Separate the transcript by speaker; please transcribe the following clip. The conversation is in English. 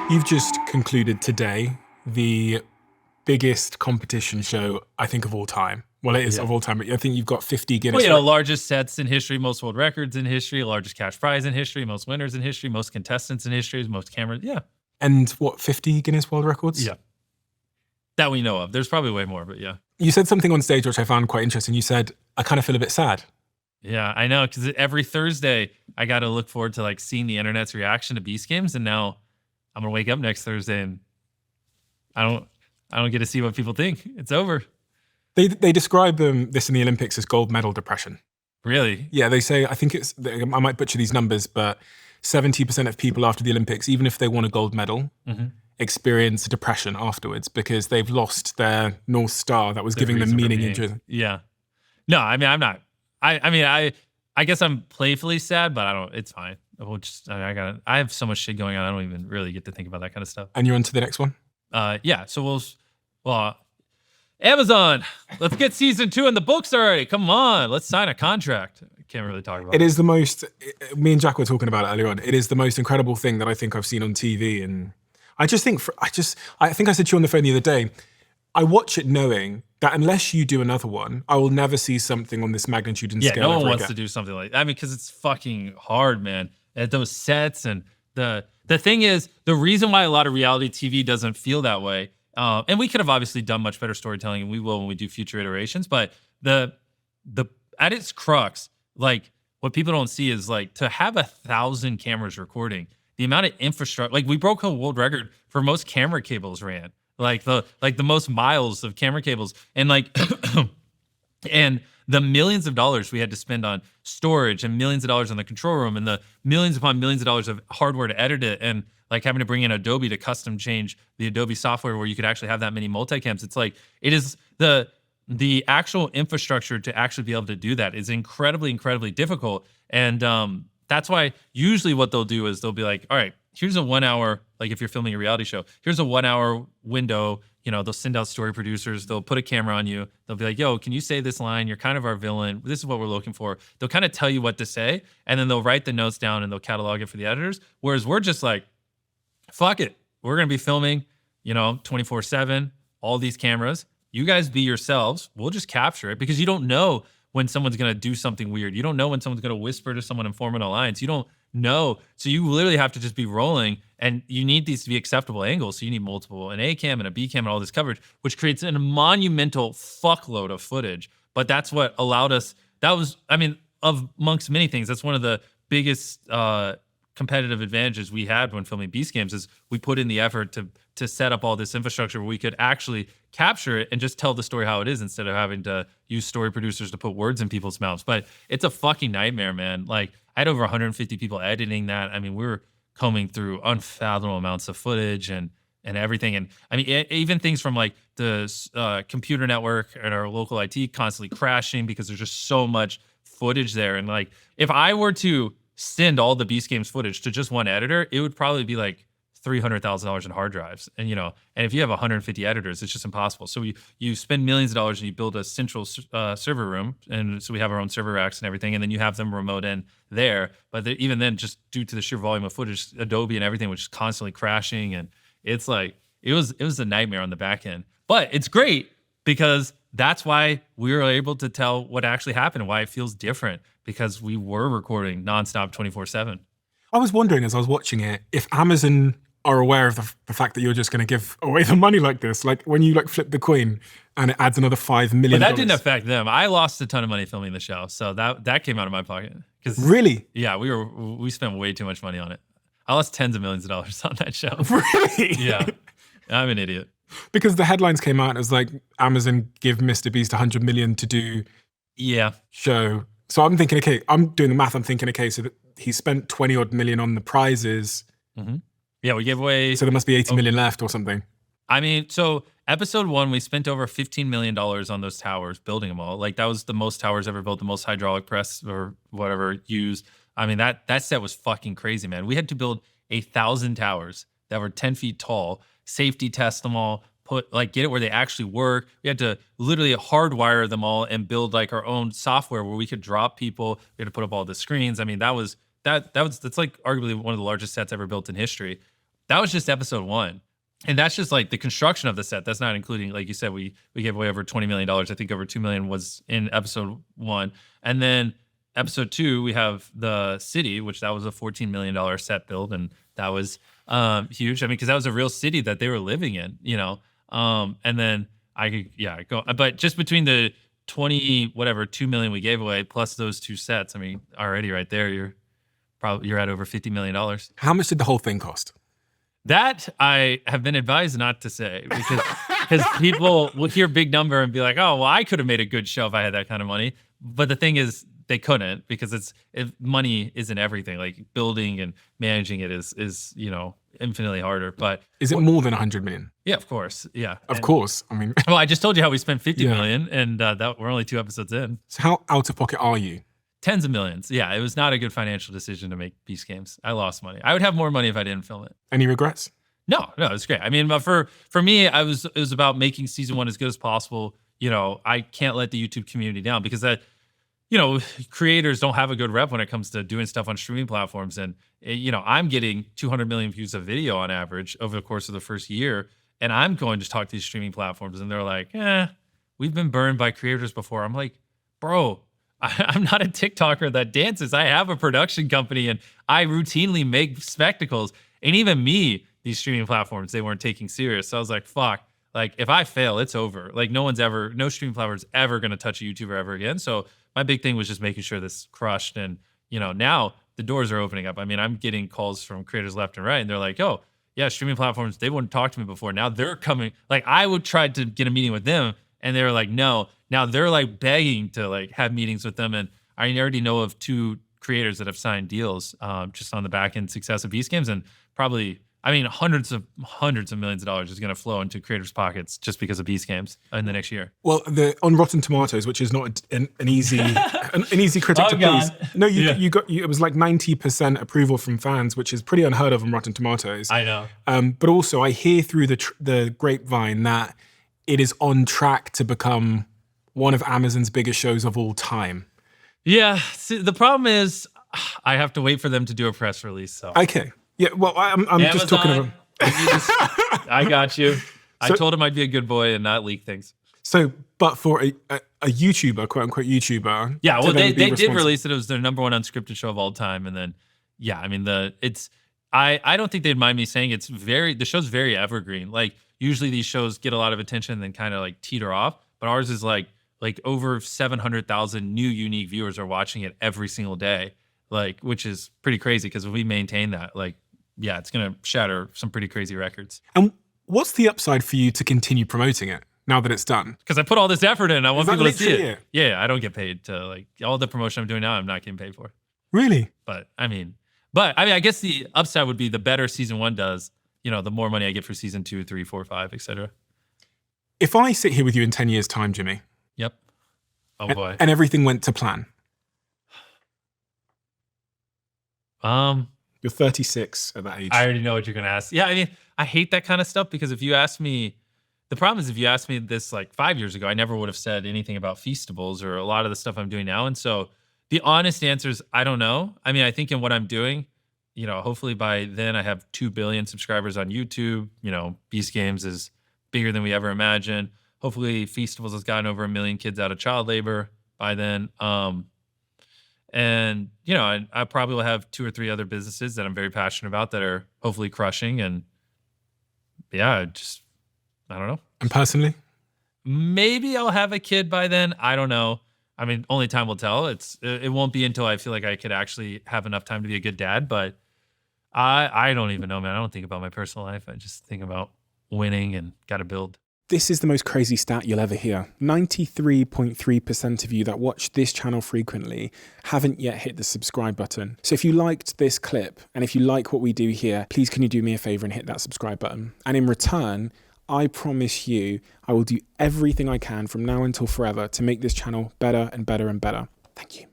Speaker 1: You've just concluded today the biggest competition show, I think, of all time. Well, it is of all time. I think you've got 50 Guinness.
Speaker 2: Well, largest sets in history, most world records in history, largest cash prize in history, most winners in history, most contestants in history, most cameras. Yeah.
Speaker 1: And what, 50 Guinness World Records?
Speaker 2: Yeah. That we know of. There's probably way more, but yeah.
Speaker 1: You said something on stage which I found quite interesting. You said, I kind of feel a bit sad.
Speaker 2: Yeah, I know, because every Thursday I got to look forward to like seeing the internet's reaction to Beast Games, and now I'm gonna wake up next Thursday and I don't get to see what people think. It's over.
Speaker 1: They describe this in the Olympics as gold medal depression.
Speaker 2: Really?
Speaker 1: Yeah, they say, I think I might butcher these numbers, but 70% of people after the Olympics, even if they won a gold medal, experience depression afterwards because they've lost their North Star that was giving them meaning into.
Speaker 2: Yeah. No, I mean, I'm not. I guess I'm playfully sad, but I don't. It's fine. I have so much shit going on. I don't even really get to think about that kind of stuff.
Speaker 1: And you're on to the next one?
Speaker 2: Yeah. So Amazon, let's get season 2 in the books already. Come on, let's sign a contract. I can't really talk about it.
Speaker 1: It is the most, me and Jack were talking about it earlier on. It is the most incredible thing that I think I've seen on TV. And I think I said to you on the phone the other day, I watch it knowing that unless you do another one, I will never see something on this magnitude and scale.
Speaker 2: Yeah, no one wants to do something like that. I mean, because it's fucking hard, man. At those sets and the thing is, the reason why a lot of reality TV doesn't feel that way, and we could have obviously done much better storytelling, and we will when we do future iterations, but the at its crux, like what people don't see is like to have 1,000 cameras recording, the amount of infrastructure, like we broke a world record for most camera cables ran. Like the most miles of camera cables, and like and the millions of dollars we had to spend on storage and millions of dollars on the control room and the millions upon millions of dollars of hardware to edit it, and like having to bring in Adobe to custom change the Adobe software where you could actually have that many multicams. It's like it is the actual infrastructure to actually be able to do that is incredibly, incredibly difficult. And that's why usually what they'll do is they'll be like, all right, here's a 1 hour, like if you're filming a reality show, here's a 1 hour window. You know, they'll send out story producers. They'll put a camera on you. They'll be like, yo, can you say this line? You're kind of our villain. This is what we're looking for. They'll kind of tell you what to say, and then they'll write the notes down and they'll catalog it for the editors. Whereas we're just like, fuck it. We're going to be filming, 24/7, all these cameras. You guys be yourselves. We'll just capture it because you don't know when someone's going to do something weird. You don't know when someone's going to whisper to someone and form an alliance. You don't know. So you literally have to just be rolling, and you need these to be acceptable angles. So you need multiple, an A cam and a B cam and all this coverage, which creates a monumental fuckload of footage. But that's what allowed us, amongst many things, that's one of the biggest competitive advantages we had when filming Beast Games is we put in the effort to set up all this infrastructure where we could actually capture it and just tell the story how it is instead of having to use story producers to put words in people's mouths. But it's a fucking nightmare, man. Like I had over 150 people editing that. I mean, we were combing through unfathomable amounts of footage and everything. And I mean, even things from like the computer network and our local IT constantly crashing because there's just so much footage there. And like, if I were to send all the Beast Games footage to just one editor, it would probably be like $300,000 in hard drives. And, and if you have 150 editors, it's just impossible. So you spend millions of dollars and you build a central server room. And so we have our own server racks and everything. And then you have them remote in there. But even then, just due to the sheer volume of footage, Adobe and everything was just constantly crashing. And it's like, it was a nightmare on the back end. But it's great because that's why we were able to tell what actually happened and why it feels different, because we were recording nonstop 24/7.
Speaker 1: I was wondering as I was watching it, if Amazon are aware of the fact that you're just going to give away the money like this, like when you like flip the coin and it adds another $5 million.
Speaker 2: But that didn't affect them. I lost a ton of money filming the show, so that came out of my pocket.
Speaker 1: Really?
Speaker 2: Yeah, we spent way too much money on it. I lost tens of millions of dollars on that show.
Speaker 1: Really?
Speaker 2: Yeah, I'm an idiot.
Speaker 1: Because the headlines came out as like Amazon give MrBeast $100 million to do show. So I'm thinking, okay, I'm doing the math. I'm thinking, okay, so that he spent 20 odd million on the prizes.
Speaker 2: Mm-hmm. Yeah, we gave away.
Speaker 1: So there must be 80 million left or something.
Speaker 2: I mean, so episode 1, we spent over $15 million on those towers, building them all. Like that was the most towers ever built, the most hydraulic press or whatever used. I mean, that set was fucking crazy, man. We had to build 1,000 towers that were 10 feet tall, safety test them all, get it where they actually work. We had to literally hardwire them all and build like our own software where we could drop people. We had to put up all the screens. I mean, that's like arguably one of the largest sets ever built in history. That was just episode 1. And that's just like the construction of the set. That's not including, like you said, we gave away over $20 million. I think over $2 million was in episode 1. And then episode 2, we have the city, which that was a $14 million set build. And that was huge. I mean, because that was a real city that they were living in, you know. And then I could, go. But just between the 2 million we gave away plus those 2 sets, I mean, already right there, you're at over $50 million.
Speaker 1: How much did the whole thing cost?
Speaker 2: That I have been advised not to say because people will hear big number and be like, oh, well, I could have made a good show if I had that kind of money. But the thing is, they couldn't because money isn't everything. Like building and managing it is infinitely harder. But
Speaker 1: is it more than 100 million?
Speaker 2: Yeah, of course. Yeah,
Speaker 1: of course. I mean,
Speaker 2: well, I just told you how we spent 50 million, and that we're only 2 episodes in.
Speaker 1: So how out of pocket are you?
Speaker 2: Tens of millions. Yeah, it was not a good financial decision to make Beast Games. I lost money. I would have more money if I didn't film it.
Speaker 1: Any regrets?
Speaker 2: No, it was great. I mean, but for me, it was about making season 1 as good as possible. You know, I can't let the YouTube community down because creators don't have a good rep when it comes to doing stuff on streaming platforms. And, I'm getting 200 million views of video on average over the course of the first year. And I'm going to talk to these streaming platforms and they're like, we've been burned by creators before. I'm like, bro, I'm not a TikToker that dances. I have a production company and I routinely make spectacles. And even me, these streaming platforms, they weren't taking serious. So I was like, fuck, like if I fail, it's over. Like no streaming platform's ever going to touch a YouTuber ever again. So my big thing was just making sure this crushed. And, now the doors are opening up. I mean, I'm getting calls from creators left and right. And they're like, oh, yeah, streaming platforms, they wouldn't talk to me before. Now they're coming. Like I would try to get a meeting with them and they were like, no. Now they're like begging to like have meetings with them. And I already know of 2 creators that have signed deals just on the back end success of Beast Games. And probably, I mean, hundreds of millions of dollars is going to flow into creators' pockets just because of Beast Games in the next year.
Speaker 1: Well, on Rotten Tomatoes, which is not an easy an easy critic to please. No, it was like 90% approval from fans, which is pretty unheard of on Rotten Tomatoes.
Speaker 2: I know.
Speaker 1: But also, I hear through the grapevine that it is on track to become one of Amazon's biggest shows of all time.
Speaker 2: Yeah. See, the problem is I have to wait for them to do a press release. So
Speaker 1: okay. Yeah, well, I'm just talking about.
Speaker 2: I got you. I told him I'd be a good boy and not leak things. So,
Speaker 1: but for a YouTuber, quote unquote YouTuber.
Speaker 2: Yeah, well, they did release it. It was their number 1 unscripted show of all time. And then, yeah, I mean, I don't think they'd mind me saying the show's very evergreen. Like, usually these shows get a lot of attention and then kind of like teeter off. But ours is like over 700,000 new unique viewers are watching it every single day. Like, which is pretty crazy because if we maintain that, like, yeah, it's going to shatter some pretty crazy records.
Speaker 1: And what's the upside for you to continue promoting it now that it's done?
Speaker 2: Because I put all this effort in. I want people to see it. Yeah, I don't get paid to, like, all the promotion I'm doing now, I'm not getting paid for.
Speaker 1: Really?
Speaker 2: But I mean, I guess the upside would be the better season 1 does, the more money I get for season 2, 3, 4, 5, etc.
Speaker 1: If I sit here with you in 10 years' time, Jimmy.
Speaker 2: Yep. Oh, boy.
Speaker 1: And everything went to plan. You're 36 at that age.
Speaker 2: I already know what you're going to ask. Yeah, I mean, I hate that kind of stuff because if you ask me, the problem is if you asked me this like 5 years ago, I never would have said anything about Feastables or a lot of the stuff I'm doing now. And so the honest answer is I don't know. I mean, I think in what I'm doing, hopefully by then I have 2 billion subscribers on YouTube. Beast Games is bigger than we ever imagined. Hopefully Feastables has gotten over 1 million kids out of child labor by then. And, I probably will have 2 or 3 other businesses that I'm very passionate about that are hopefully crushing. And yeah, I don't know.
Speaker 1: And personally?
Speaker 2: Maybe I'll have a kid by then. I don't know. I mean, only time will tell. It won't be until I feel like I could actually have enough time to be a good dad. But I don't even know, man. I don't think about my personal life. I just think about winning and got to build.
Speaker 1: This is the most crazy stat you'll ever hear. 93.3% of you that watch this channel frequently haven't yet hit the subscribe button. So if you liked this clip and if you like what we do here, please can you do me a favor and hit that subscribe button? And in return, I promise you, I will do everything I can from now until forever to make this channel better and better and better. Thank you.